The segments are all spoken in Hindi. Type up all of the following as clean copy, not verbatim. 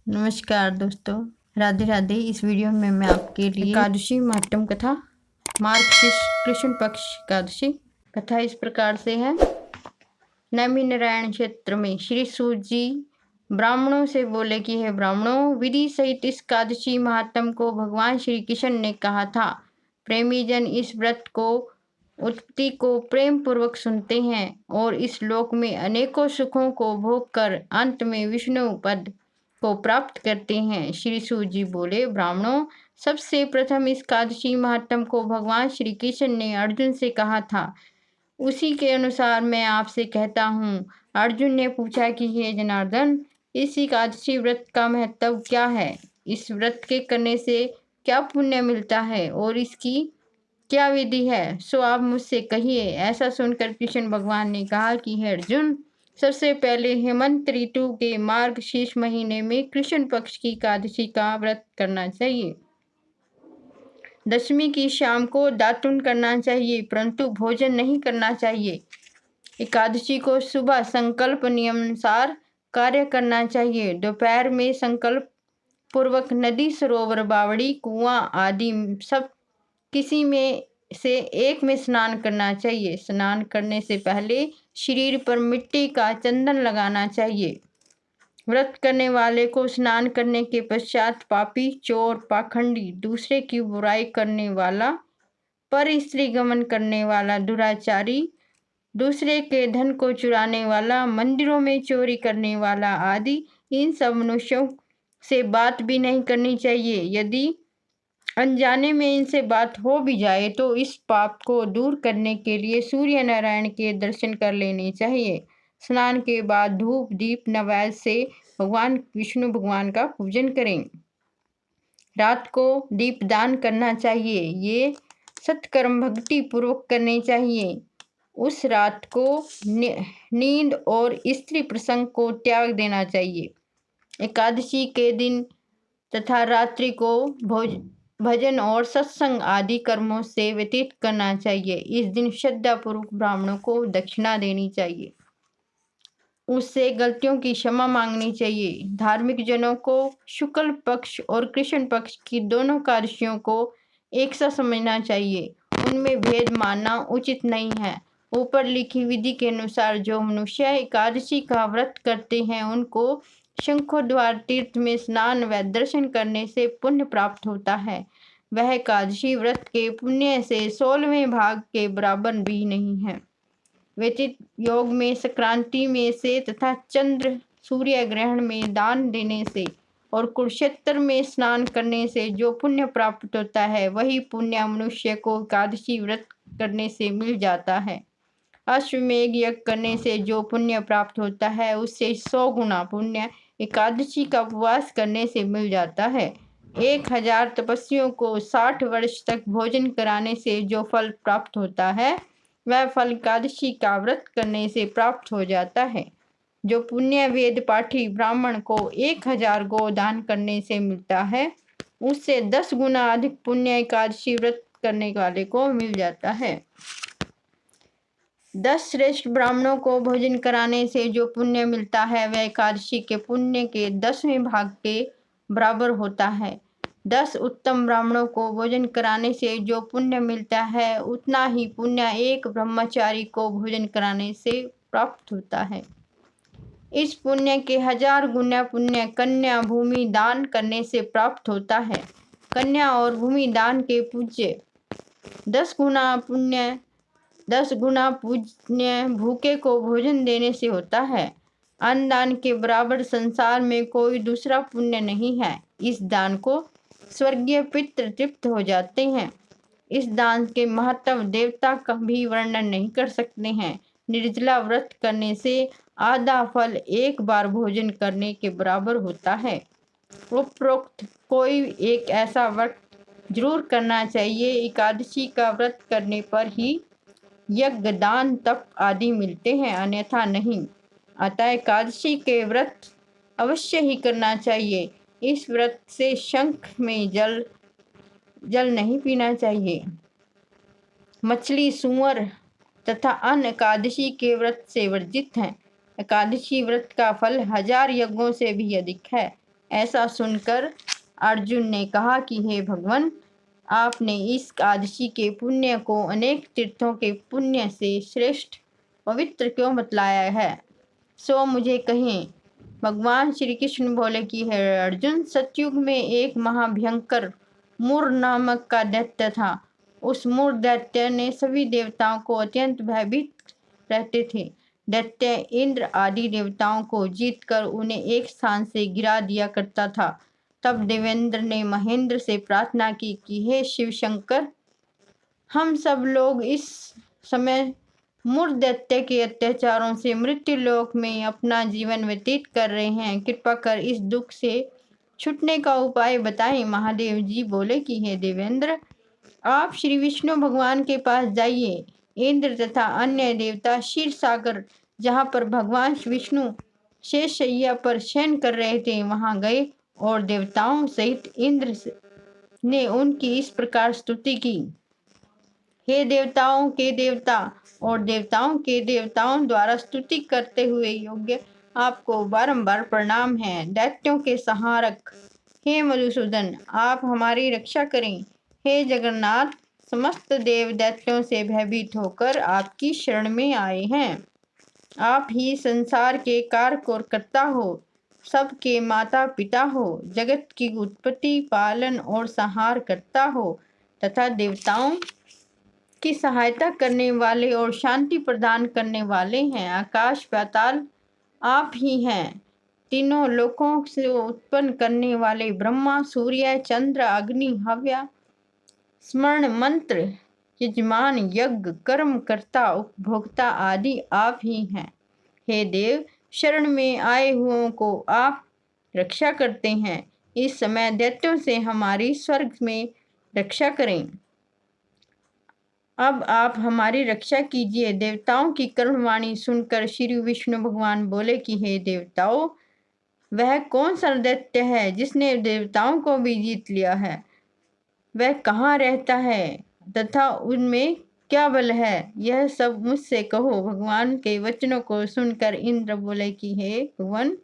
नमस्कार दोस्तों, राधे राधे। इस वीडियो में मैं आपके लिए एकादशी महात्म कथा मार्गशीर्ष कृष्ण पक्ष एकादशी कथा इस प्रकार से है। नैमी नारायण क्षेत्र में श्री सूत जी ब्राह्मणों से बोले कि हे ब्राह्मणों, विधि सहित इस एकादशी महात्म को भगवान श्री कृष्ण ने कहा था। प्रेमी जन इस व्रत को उत्पत्ति को प्रेम पूर्वक सुनते हैं और इस लोक में अनेकों सुखों को भोग कर अंत में विष्णु पद को प्राप्त करते हैं। श्री सूत जी बोले, ब्राह्मणों, सबसे प्रथम इस एकादशी महात्म को भगवान श्री कृष्ण ने अर्जुन से कहा था। उसी के अनुसार मैं आपसे कहता हूँ। अर्जुन ने पूछा कि हे जनार्दन, इस एकादशी व्रत का महत्व क्या है? इस व्रत के करने से क्या पुण्य मिलता है और इसकी क्या विधि है? सो आप मुझसे कहिए। ऐसा सुनकर कृष्ण भगवान ने कहा कि हे अर्जुन, सबसे पहले हेमंत ऋतु के मार्गशीर्ष महीने में कृष्ण पक्ष की एकादशी का व्रत करना चाहिए। दशमी की शाम को दातुन करना चाहिए, परंतु भोजन नहीं करना चाहिए। एकादशी को सुबह संकल्प नियमानुसार कार्य करना चाहिए। दोपहर में संकल्प पूर्वक नदी, सरोवर, बावड़ी, कुआं आदि सब किसी में से एक में स्नान करना चाहिए। स्नान करने से पहले शरीर पर मिट्टी का चंदन लगाना चाहिए। व्रत करने वाले को स्नान करने के पश्चात पापी, चोर, पाखंडी, दूसरे की बुराई करने वाला, पर स्त्री गमन करने वाला, दुराचारी, दूसरे के धन को चुराने वाला, मंदिरों में चोरी करने वाला आदि इन सब मनुष्यों से बात भी नहीं करनी चाहिए। यदि अनजाने में इनसे बात हो भी जाए तो इस पाप को दूर करने के लिए सूर्य नारायण के दर्शन कर लेने चाहिए। स्नान के बाद धूप, दीप, नैवेद्य से भगवान विष्णु भगवान का पूजन करें। रात को दीपदान करना चाहिए। ये सत्कर्म भक्ति पूर्वक करने चाहिए। उस रात को नींद और स्त्री प्रसंग को त्याग देना चाहिए। एकादशी के दिन तथा रात्रि को भजन और सत्संग आदि कर्मों से व्यतीत करना चाहिए। इस दिन श्रद्धापूर्वक ब्राह्मणों को दक्षिणा देनी चाहिए। उससे गलतियों की क्षमा मांगनी चाहिए। धार्मिक जनों को शुक्ल पक्ष और कृष्ण पक्ष की दोनों एकादशियों को एक सा समझना चाहिए। उनमें भेद मानना उचित नहीं है। ऊपर लिखी विधि के अनुसार जो मनुष्य एकादशी का व्रत करते हैं उनको शंखोद्वार तीर्थ में स्नान व दर्शन करने से पुण्य प्राप्त होता है। वह एकादशी व्रत के पुण्य से 16वें भाग के बराबर भी नहीं है। व्यतीत योग में, संक्रांति में से तथा चंद्र सूर्य ग्रहण में दान देने से और कुरुक्षेत्र में स्नान करने से जो पुण्य प्राप्त होता है वही पुण्य मनुष्य को एकादशी व्रत करने से मिल जाता है। अश्वमेघ यज्ञ करने से जो पुण्य प्राप्त होता है उससे 100 गुना पुण्य एकादशी का उपवास करने से मिल जाता है। 1000 तपस्वियों को 60 वर्ष तक भोजन कराने से जो फल प्राप्त होता है वह फल एकादशी का व्रत करने से प्राप्त हो जाता है। जो पुण्य वेद पाठी ब्राह्मण को 1000 गो दान करने से मिलता है उससे 10 गुना अधिक पुण्य एकादशी व्रत करने वाले को मिल जाता है। 10 श्रेष्ठ ब्राह्मणों को भोजन कराने से जो पुण्य मिलता है वह एकादशी के पुण्य के 10वें भाग के बराबर होता है। 10 उत्तम ब्राह्मणों को भोजन कराने से जो पुण्य मिलता है उतना ही पुण्य एक ब्रह्मचारी को भोजन कराने से प्राप्त होता है। इस पुण्य के 1000 गुना पुण्य कन्या भूमि दान करने से प्राप्त होता है। कन्या और भूमि दान के पूज्य 10 गुना पुण्य भूखे को भोजन देने से होता है। अन्नदान के बराबर संसार में कोई दूसरा पुण्य नहीं है। इस दान को स्वर्गीय पितृ तृप्त हो जाते हैं। इस दान के महत्व देवता का भी वर्णन नहीं कर सकते हैं। निर्जला व्रत करने से आधा फल एक बार भोजन करने के बराबर होता है। उपरोक्त कोई एक ऐसा व्रत जरूर करना चाहिए। एकादशी का व्रत करने पर ही यज्ञ, दान, तप आदि मिलते हैं, अन्यथा नहीं। अतः एकादशी के व्रत अवश्य ही करना चाहिए। इस व्रत से शंख में जल नहीं पीना चाहिए। मछली, सूअर तथा अन्य एकादशी के व्रत से वर्जित हैं। एकादशी व्रत का फल 1000 यज्ञों से भी अधिक है। ऐसा सुनकर अर्जुन ने कहा कि हे भगवान, आपने इस एकादशी के पुण्य को अनेक तीर्थों के पुण्य से श्रेष्ठ पवित्र क्यों बतलाया है, सो मुझे कहें। भगवान श्री कृष्ण बोले कि हे अर्जुन, सतयुग में एक महाभयंकर मूर नामक का दैत्य था। उस मूर दैत्य ने सभी देवताओं को अत्यंत भयभीत रहते थे। दैत्य इंद्र आदि देवताओं को जीतकर उन्हें एक स्थान से गिरा दिया करता था। तब देवेंद्र ने महेंद्र से प्रार्थना की कि हे शिव शंकर, हम सब लोग इस समय मूर दैत्य के अत्याचारों से मृत्यु लोक में अपना जीवन व्यतीत कर रहे हैं। कृपा कर इस दुख से छूटने का उपाय बताएं। महादेव जी बोले कि हे देवेंद्र, आप श्री विष्णु भगवान के पास जाइए। इंद्र तथा अन्य देवता क्षीर सागर, जहाँ पर भगवान विष्णु शेषशय्या पर शयन कर रहे थे, वहां गए और देवताओं सहित इंद्र ने उनकी इस प्रकार स्तुति की। हे देवताओं के देवता और देवताओं के देवताओं द्वारा स्तुति करते हुए योग्य आपको बारंबार प्रणाम है। दैत्यों के संहारक हे मधुसूदन, आप हमारी रक्षा करें। हे जगन्नाथ, समस्त देव दैत्यों से भयभीत होकर आपकी शरण में आए हैं। आप ही संसार के कारक और कर्ता हो, सबके माता पिता हो, जगत की उत्पत्ति, पालन और संहार करता हो तथा देवताओं की सहायता करने वाले और शांति प्रदान करने वाले हैं। आकाश पाताल आप ही हैं। तीनों लोकों से उत्पन्न करने वाले ब्रह्मा, सूर्य, चंद्र, अग्नि, हव्य, स्मरण मंत्र, यजमान, यज्ञ, कर्म कर्ता, उपभोक्ता आदि आप ही हैं। हे देव, शरण में आए हुओं को आप रक्षा करते हैं। इस समय दैत्यों से हमारी स्वर्ग में रक्षा करें। अब आप हमारी रक्षा कीजिए। देवताओं की करुणवाणी सुनकर श्री विष्णु भगवान बोले कि हे देवताओं, वह कौन सा दैत्य है जिसने देवताओं को भी जीत लिया है? वह कहाँ रहता है तथा उनमें क्या बल है, यह सब मुझसे कहो। भगवान के वचनों को सुनकर इंद्र बोले कि हे भगवान,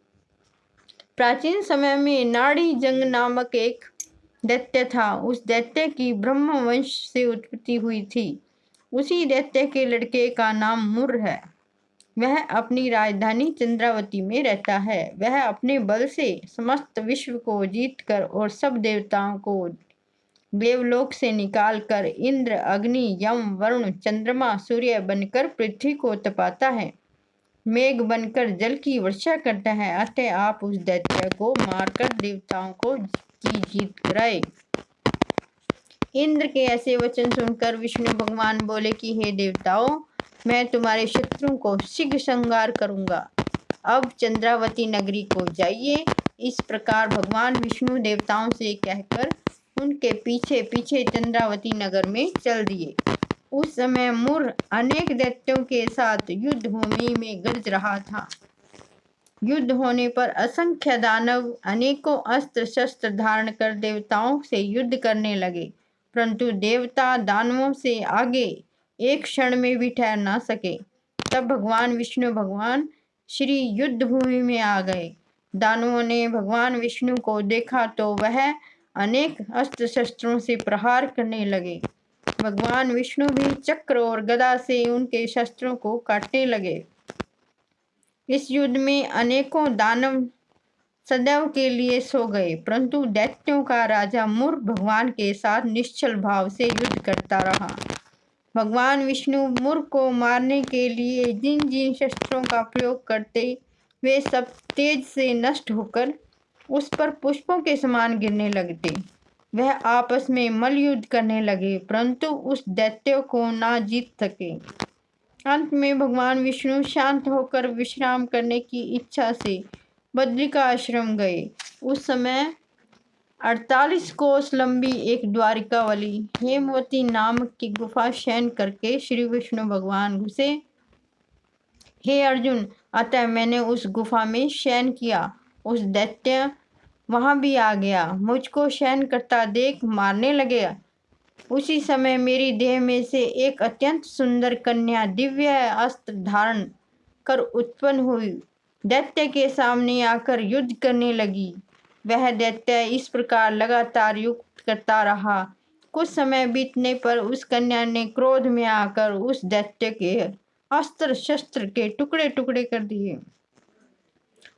प्राचीन समय में नाड़ी जंग नामक एक दैत्य था। उस दैत्य की ब्रह्म वंश से उत्पत्ति हुई थी। उसी दैत्य के लड़के का नाम मुर है। वह अपनी राजधानी चंद्रावती में रहता है। वह अपने बल से समस्त विश्व को जीतकर और सब देवताओं को देवलोक से निकालकर इंद्र, अग्नि, यम, वरुण, चंद्रमा, सूर्य बनकर पृथ्वी को तपाता है, मेघ बनकर जल की वर्षा करता है। अतः आप उस दैत्य को मारकर देवताओं को की जीत कराए। इंद्र के ऐसे वचन सुनकर विष्णु भगवान बोले कि हे देवताओं, मैं तुम्हारे शत्रुओं को शीघ्र संहार करूंगा। अब चंद्रावती नगरी को जाइए। इस प्रकार भगवान विष्णु देवताओं से कहकर उनके पीछे पीछे चंद्रावती नगर में चल दिए। उस समय मुर अनेक दैत्यों के साथ युद्ध भूमि में गरज रहा था। युद्ध होने पर असंख्य दानव अनेकों अस्त्र शस्त्र धारण कर देवताओं से युद्ध करने लगे, परंतु देवता दानवों से आगे एक क्षण में भी ठहर ना सके। तब भगवान विष्णु भगवान श्री युद्ध भूमि में आ गए। दानवों ने भगवान विष्णु को देखा तो वह अनेक अस्त्र शस्त्रों से प्रहार करने लगे। भगवान विष्णु भी चक्र और गदा से उनके शस्त्रों को काटने लगे। इस युद्ध में अनेकों दानव सदैव के लिए सो गए, परंतु दैत्यों का राजा मुर भगवान के साथ निश्चल भाव से युद्ध करता रहा। भगवान विष्णु मुर को मारने के लिए जिन जिन शस्त्रों का प्रयोग करते, वे सब तेज से नष्ट होकर उस पर पुष्पों के समान गिरने लगते। वह आपस में मल्लयुद्ध करने लगे, परंतु उस दैत्य को ना जीत सके। अंत में भगवान विष्णु शांत होकर विश्राम करने की इच्छा से बद्रिका आश्रम गए। उस समय 48 कोस लंबी एक द्वारिकावली हेमवती नामक की गुफा शयन करके श्री विष्णु भगवान घुसे। हे अर्जुन, अतः मैंने उस गुफा में शयन किया। उस दैत्य वहां भी आ गया, मुझको शयन करता देख मारने लगे। उसी समय मेरी देह में से एक अत्यंत सुंदर कन्या दिव्य अस्त्र धारण कर उत्पन्न हुई। दैत्य के सामने आकर युद्ध करने लगी। वह दैत्य इस प्रकार लगातार युक्त करता रहा। कुछ समय बीतने पर उस कन्या ने क्रोध में आकर उस दैत्य के अस्त्र शस्त्र के टुकड़े टुकड़े कर दिए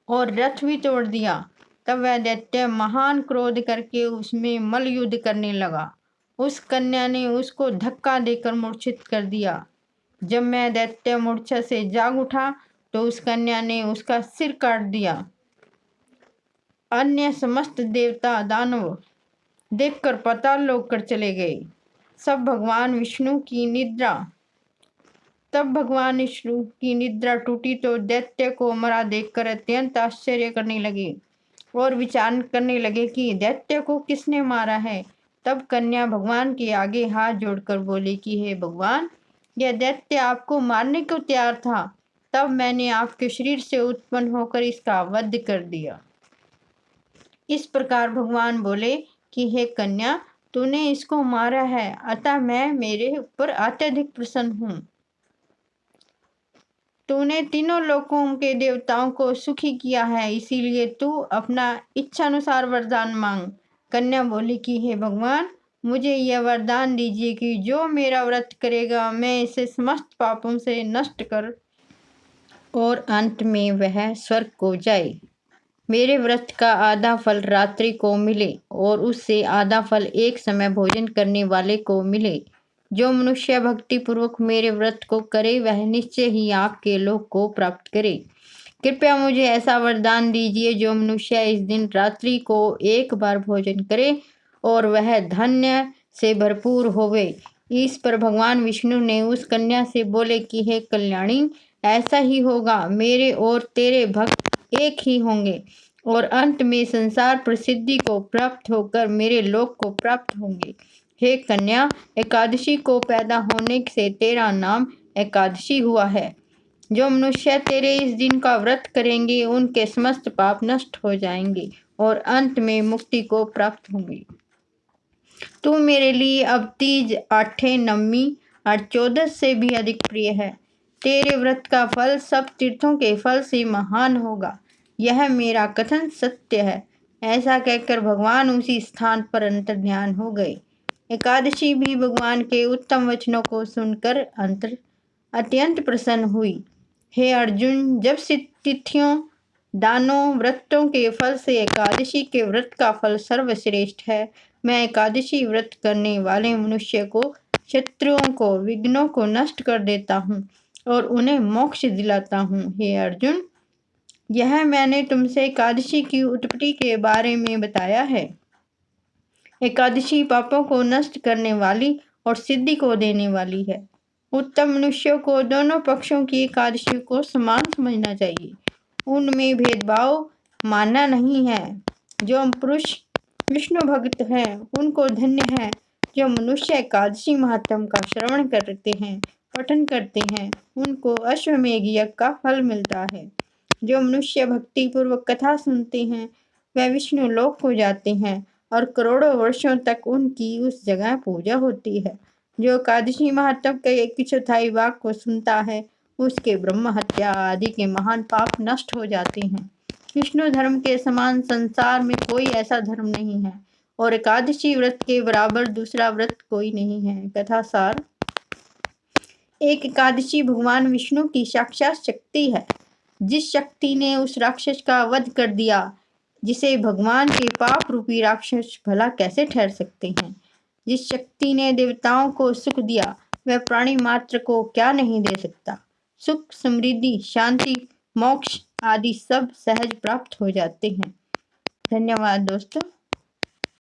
और रथ भी तोड़ दिया। तब वह दैत्य महान क्रोध करके उसमें मल युद्ध करने लगा। उस कन्या ने उसको धक्का देकर मूर्छित कर दिया। जब मैं दैत्य मूर्छा से जाग उठा तो उस कन्या ने उसका सिर काट दिया। अन्य समस्त देवता दानव देखकर पाताल लोक कर चले गए। तब भगवान विष्णु की निद्रा टूटी तो दैत्य को मरा देखकर अत्यंत आश्चर्य करने लगे और विचार करने लगे कि दैत्य को किसने मारा है। तब कन्या भगवान के आगे हाथ जोड़कर बोली कि हे भगवान, यह दैत्य आपको मारने को तैयार था, तब मैंने आपके शरीर से उत्पन्न होकर इसका वध कर दिया। इस प्रकार भगवान बोले कि हे कन्या, तूने इसको मारा है, अतः मैं मेरे ऊपर अत्यधिक प्रसन्न हूँ। तूने तीनों लोकों के देवताओं को सुखी किया है, इसीलिए तू अपना इच्छानुसार वरदान मांग। कन्या बोली कि हे भगवान, मुझे यह वरदान दीजिए कि जो मेरा व्रत करेगा मैं इसे समस्त पापों से नष्ट कर और अंत में वह स्वर्ग को जाए। मेरे व्रत का आधा फल रात्रि को मिले और उससे आधा फल एक समय भोजन करने वाले को मिले। जो मनुष्य भक्ति पूर्वक मेरे व्रत को करे वह निश्चय ही आपके लोक को प्राप्त करे। कृपया मुझे ऐसा वरदान दीजिए जो मनुष्य इस दिन रात्रि को एक बार भोजन करे और वह धन्य से भरपूर होवे। इस पर भगवान विष्णु ने उस कन्या से बोले कि हे कल्याणी, ऐसा ही होगा। मेरे और तेरे भक्त एक ही होंगे और अंत में संसार प्रसिद्धि को प्राप्त होकर मेरे लोक को प्राप्त होंगे। हे कन्या, एकादशी को पैदा होने से तेरा नाम एकादशी हुआ है। जो मनुष्य तेरे इस दिन का व्रत करेंगे उनके समस्त पाप नष्ट हो जाएंगे और अंत में मुक्ति को प्राप्त होंगे। तू मेरे लिए अब तीज, आठे, नवमी और 14 से भी अधिक प्रिय है। तेरे व्रत का फल सब तीर्थों के फल से महान होगा, यह मेरा कथन सत्य है। ऐसा कहकर भगवान उसी स्थान पर अंतर्ध्यान हो गए। एकादशी भी भगवान के उत्तम वचनों को सुनकर अत्यंत प्रसन्न हुई। हे अर्जुन, जब तिथियों, दानों, व्रतों के फल से एकादशी के व्रत का फल सर्वश्रेष्ठ है, मैं एकादशी व्रत करने वाले मनुष्य को, शत्रुओं को, विघ्नों को नष्ट कर देता हूँ और उन्हें मोक्ष दिलाता हूँ। हे अर्जुन, यह मैंने तुमसे एकादशी की उत्पत्ति के बारे में बताया है। एकादशी पापों को नष्ट करने वाली और सिद्धि को देने वाली है। उत्तम मनुष्यों को दोनों पक्षों की एकादशी को समान समझना चाहिए, उनमें भेदभाव मानना नहीं है। जो पुरुष विष्णु भक्त हैं उनको धन्य है। जो मनुष्य एकादशी महात्म का श्रवण करते हैं, पठन करते हैं, उनको अश्वमेघ यज्ञ का फल मिलता है। जो मनुष्य भक्ति पूर्वक कथा सुनते हैं वह विष्णु लोक को जाते हैं और करोड़ों वर्षों तक उनकी उस जगह पूजा होती है। जो एकादशी महात्म के 1/4 भाग को सुनता है उसके ब्रह्म हत्या आदि के महान पाप नष्ट हो जाते हैं। विष्णु धर्म के समान संसार में कोई ऐसा धर्म नहीं है और एकादशी व्रत के बराबर दूसरा व्रत कोई नहीं है। कथा सार, एक एकादशी भगवान विष्णु की साक्षात शक्ति है। जिस शक्ति ने उस राक्षस का वध कर दिया, जिसे भगवान के पाप रूपी राक्षस भला कैसे ठहर सकते हैं। जिस शक्ति ने देवताओं को सुख दिया वह प्राणी मात्र को क्या नहीं दे सकता। सुख, समृद्धि, शांति, मोक्ष आदि सब सहज प्राप्त हो जाते हैं। धन्यवाद दोस्तों।